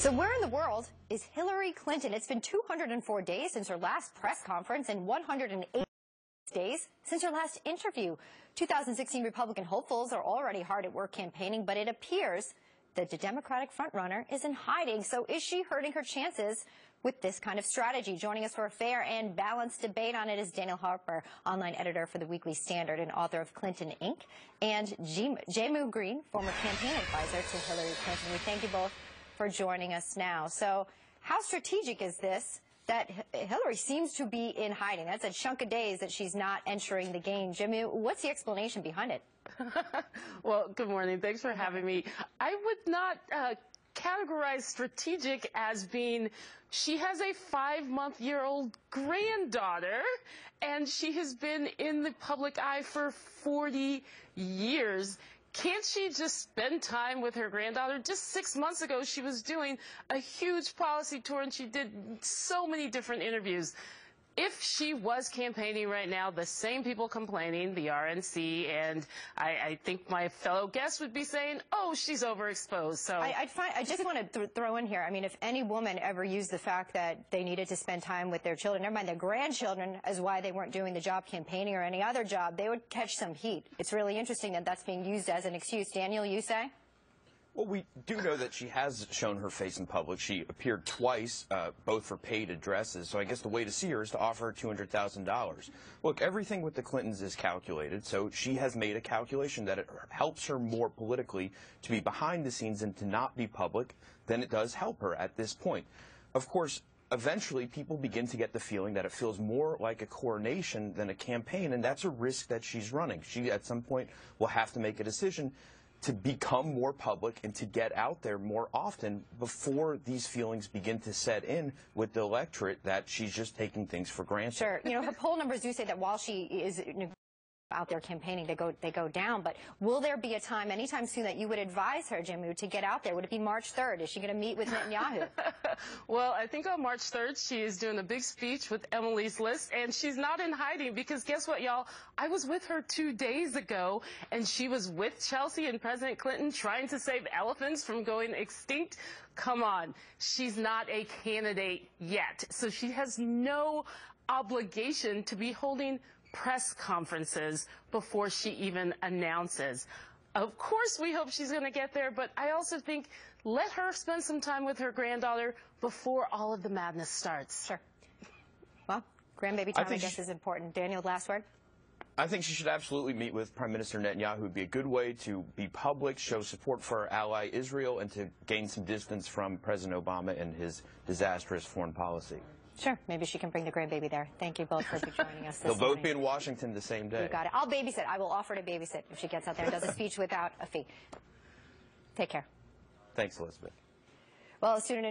So where in the world is Hillary Clinton? It's been 204 days since her last press conference and 108 days since her last interview. 2016 Republican hopefuls are already hard at work campaigning, but it appears that the Democratic frontrunner is in hiding. So is she hurting her chances with this kind of strategy? Joining us for a fair and balanced debate on it is Daniel Halper, online editor for the Weekly Standard and author of Clinton, Inc., and Jehmu Greene, former campaign advisor to Hillary Clinton. We thank you both for joining us now. So how strategic is this that Hillary seems to be in hiding? That's a chunk of days that she's not entering the game. Jehmu, what's the explanation behind it? Well, good morning. Thanks for having me. I would not categorize strategic as being, she has a 5-month-old granddaughter, and she has been in the public eye for 40 years. Can't she just spend time with her granddaughter? Just 6 months ago, she was doing a huge policy tour, and she did so many different interviews. If she was campaigning right now, the same people complaining, the RNC, and I think my fellow guests would be saying, oh, she's overexposed. So I just want to throw in here, I mean, if any woman ever used the fact that they needed to spend time with their children, never mind their grandchildren, as why they weren't doing the job campaigning or any other job, they would catch some heat. It's really interesting that that's being used as an excuse. Daniel, you say? Well, we do know that she has shown her face in public. She appeared twice, both for paid addresses. So I guess the way to see her is to offer her $200,000. Look, everything with the Clintons is calculated. So she has made a calculation that it helps her more politically to be behind the scenes and to not be public than it does help her at this point. Of course, eventually people begin to get the feeling that it feels more like a coronation than a campaign, and that's a risk that she's running. She, at some point, will have to make a decision to become more public and to get out there more often before these feelings begin to set in with the electorate that she's just taking things for granted. Sure. You know, her poll numbers do say that while she is out there campaigning, they go down. But will there be a time anytime soon that you would advise her, Jehmu, to get out there? Would it be March 3rd? Is she going to meet with Netanyahu? Well, I think on March 3rd, she is doing a big speech with Emily's List, and she's not in hiding because guess what, y'all? I was with her 2 days ago, and she was with Chelsea and President Clinton trying to save elephants from going extinct. Come on. She's not a candidate yet, so she has no obligation to be holding press conferences before she even announces. Of course, we hope she's going to get there, but I also think let her spend some time with her granddaughter before all of the madness starts. Sure. Well, grandbaby time, I guess, is important. Daniel, last word? I think she should absolutely meet with Prime Minister Netanyahu. It would be a good way to be public, show support for our ally Israel, and to gain some distance from President Obama and his disastrous foreign policy. Sure. Maybe she can bring the grandbaby there. Thank you both for joining us this They'll morning. both be in Washington the same day. You got it. I'll babysit. I will offer to babysit if she gets out there and does a speech without a fee. Take care. Thanks, Elizabeth. Well, a student